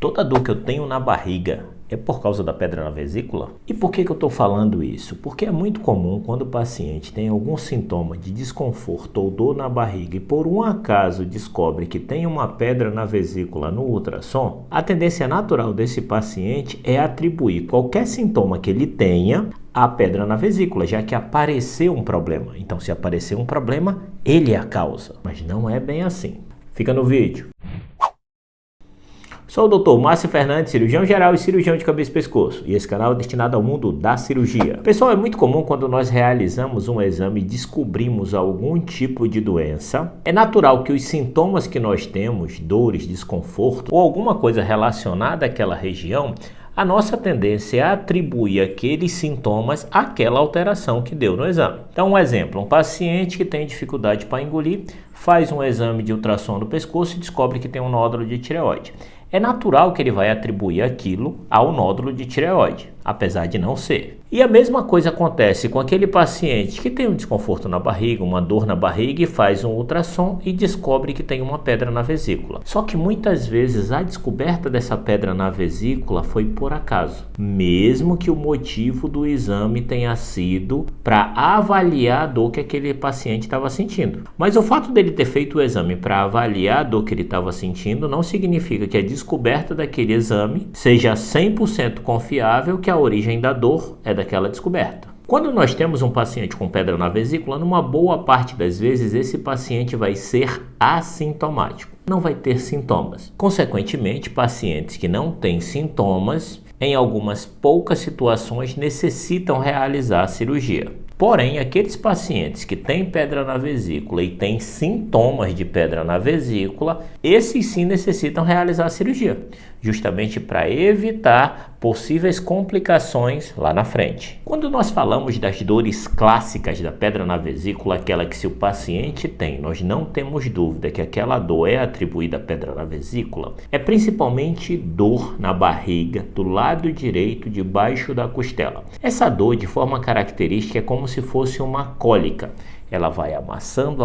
Toda dor que eu tenho na barriga é por causa da pedra na vesícula? E por que eu estou falando isso? Porque é muito comum quando o paciente tem algum sintoma de desconforto ou dor na barriga e por um acaso descobre que tem uma pedra na vesícula no ultrassom, a tendência natural desse paciente é atribuir qualquer sintoma que ele tenha à pedra na vesícula, já que apareceu um problema. Então, se aparecer um problema, ele é a causa. Mas não é bem assim. Fica no vídeo. Sou o Dr. Márcio Fernandes, cirurgião geral e cirurgião de cabeça e pescoço, e esse canal é destinado ao mundo da cirurgia. Pessoal, é muito comum quando nós realizamos um exame e descobrimos algum tipo de doença. É natural que os sintomas que nós temos, dores, desconforto ou alguma coisa relacionada àquela região, a nossa tendência é atribuir aqueles sintomas àquela alteração que deu no exame. Então, um exemplo, um paciente que tem dificuldade para engolir, faz um exame de ultrassom do pescoço e descobre que tem um nódulo de tireoide. É natural que ele vai atribuir aquilo ao nódulo de tireoide, apesar de não ser. E a mesma coisa acontece com aquele paciente que tem um desconforto na barriga, uma dor na barriga e faz um ultrassom e descobre que tem uma pedra na vesícula. Só que muitas vezes a descoberta dessa pedra na vesícula foi por acaso, mesmo que o motivo do exame tenha sido para avaliar a dor que aquele paciente estava sentindo. Mas o fato dele ter feito o exame para avaliar a dor que ele estava sentindo não significa que a descoberta daquele exame seja 100% confiável que a origem da dor é daquela descoberta. Quando nós temos um paciente com pedra na vesícula, numa boa parte das vezes esse paciente vai ser assintomático, não vai ter sintomas. Consequentemente, pacientes que não têm sintomas, em algumas poucas situações necessitam realizar a cirurgia. Porém, aqueles pacientes que têm pedra na vesícula e têm sintomas de pedra na vesícula, esses sim necessitam realizar a cirurgia, justamente para evitar possíveis complicações lá na frente. Quando nós falamos das dores clássicas da pedra na vesícula, aquela que se o paciente tem, nós não temos dúvida que aquela dor é atribuída à pedra na vesícula, é principalmente dor na barriga, do lado direito, debaixo da costela. Essa dor, de forma característica, é como se fosse uma cólica. Ela vai amassando,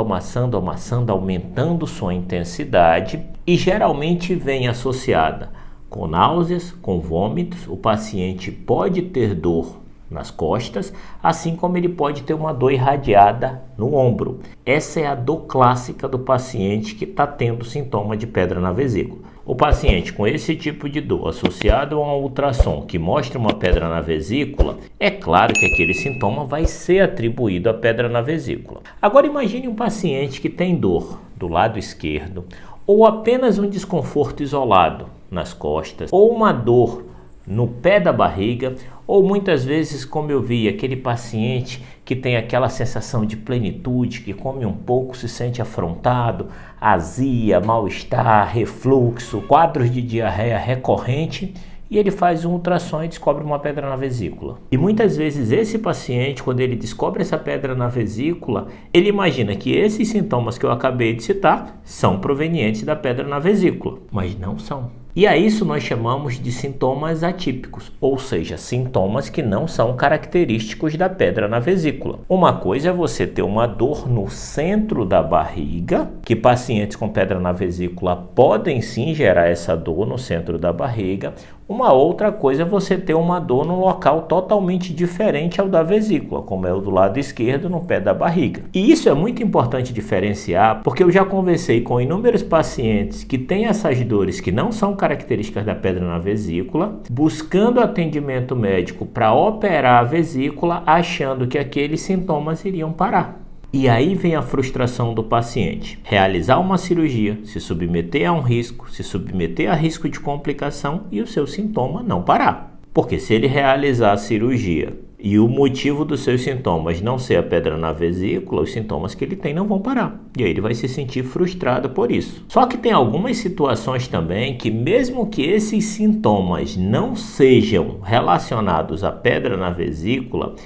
aumentando sua intensidade e geralmente vem associada com náuseas, com vômitos. O paciente pode ter dor nas costas, assim como ele pode ter uma dor irradiada no ombro. Essa é a dor clássica do paciente que está tendo sintoma de pedra na vesícula. O paciente com esse tipo de dor associado a um ultrassom que mostra uma pedra na vesícula, é claro que aquele sintoma vai ser atribuído à pedra na vesícula. Agora imagine um paciente que tem dor do lado esquerdo, ou apenas um desconforto isolado nas costas, ou uma dor no pé da barriga, ou muitas vezes, como eu vi, aquele paciente que tem aquela sensação de plenitude, que come um pouco, se sente afrontado, azia, mal-estar, refluxo, quadros de diarreia recorrente, e ele faz um ultrassom e descobre uma pedra na vesícula. E muitas vezes esse paciente, quando ele descobre essa pedra na vesícula, ele imagina que esses sintomas que eu acabei de citar são provenientes da pedra na vesícula, mas não são. E a isso nós chamamos de sintomas atípicos, ou seja, sintomas que não são característicos da pedra na vesícula. Uma coisa é você ter uma dor no centro da barriga, que pacientes com pedra na vesícula podem sim gerar essa dor no centro da barriga. Uma outra coisa é você ter uma dor num local totalmente diferente ao da vesícula, como é o do lado esquerdo, no pé da barriga. E isso é muito importante diferenciar, porque eu já conversei com inúmeros pacientes que têm essas dores que não são características da pedra na vesícula, buscando atendimento médico para operar a vesícula, achando que aqueles sintomas iriam parar. E aí vem a frustração do paciente. Realizar uma cirurgia, se submeter a um risco, se submeter a risco de complicação e o seu sintoma não parar. Porque se ele realizar a cirurgia e o motivo dos seus sintomas não ser a pedra na vesícula, os sintomas que ele tem não vão parar. E aí ele vai se sentir frustrado por isso. Só que tem algumas situações também que, mesmo que esses sintomas não sejam relacionados à pedra na vesícula,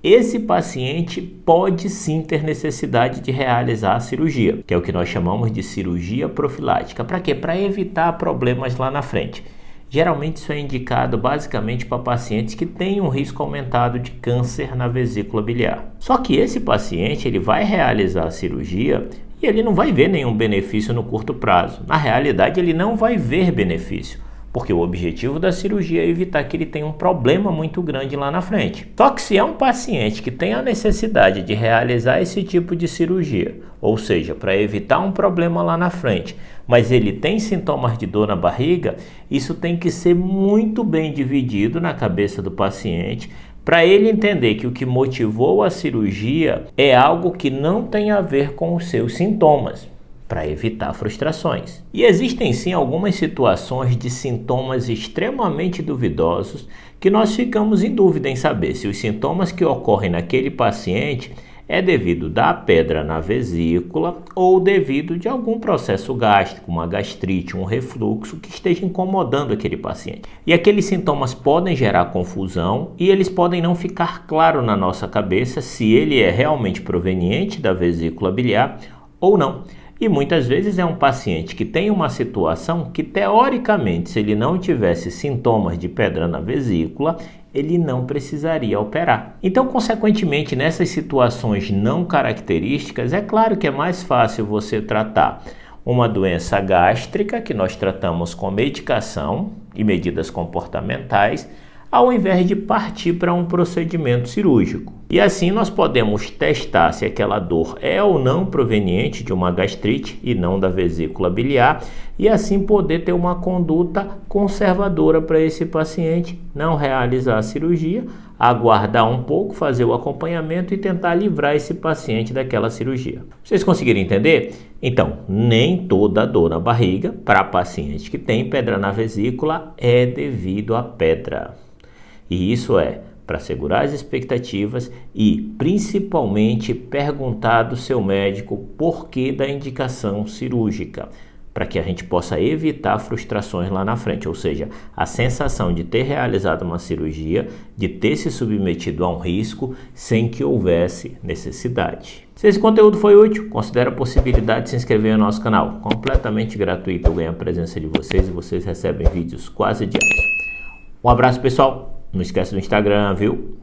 esse paciente pode sim ter necessidade de realizar a cirurgia, que é o que nós chamamos de cirurgia profilática. Para quê? Para evitar problemas lá na frente. Geralmente isso é indicado basicamente para pacientes que têm um risco aumentado de câncer na vesícula biliar. Só que esse paciente ele vai realizar a cirurgia e ele não vai ver nenhum benefício no curto prazo. Na realidade, ele não vai ver benefício, porque o objetivo da cirurgia é evitar que ele tenha um problema muito grande lá na frente. Só que se é um paciente que tem a necessidade de realizar esse tipo de cirurgia, ou seja, para evitar um problema lá na frente, mas ele tem sintomas de dor na barriga, isso tem que ser muito bem dividido na cabeça do paciente, para ele entender que o que motivou a cirurgia é algo que não tem a ver com os seus sintomas, para evitar frustrações. E existem sim algumas situações de sintomas extremamente duvidosos que nós ficamos em dúvida em saber se os sintomas que ocorrem naquele paciente é devido da pedra na vesícula ou devido de algum processo gástrico, uma gastrite, um refluxo que esteja incomodando aquele paciente. E aqueles sintomas podem gerar confusão e eles podem não ficar claro na nossa cabeça se ele é realmente proveniente da vesícula biliar ou não. E muitas vezes é um paciente que tem uma situação que, teoricamente, se ele não tivesse sintomas de pedra na vesícula, ele não precisaria operar. Então, consequentemente, nessas situações não características, é claro que é mais fácil você tratar uma doença gástrica, que nós tratamos com medicação e medidas comportamentais, ao invés de partir para um procedimento cirúrgico. E assim nós podemos testar se aquela dor é ou não proveniente de uma gastrite e não da vesícula biliar, e assim poder ter uma conduta conservadora para esse paciente, não realizar a cirurgia, aguardar um pouco, fazer o acompanhamento e tentar livrar esse paciente daquela cirurgia. Vocês conseguiram entender? Então, nem toda dor na barriga para paciente que tem pedra na vesícula é devido à pedra. E isso é para segurar as expectativas e, principalmente, perguntar do seu médico o porquê da indicação cirúrgica, para que a gente possa evitar frustrações lá na frente, ou seja, a sensação de ter realizado uma cirurgia, de ter se submetido a um risco sem que houvesse necessidade. Se esse conteúdo foi útil, considere a possibilidade de se inscrever no nosso canal, completamente gratuito. Eu ganho a presença de vocês e vocês recebem vídeos quase diários. Um abraço, pessoal! Não esquece do Instagram, viu?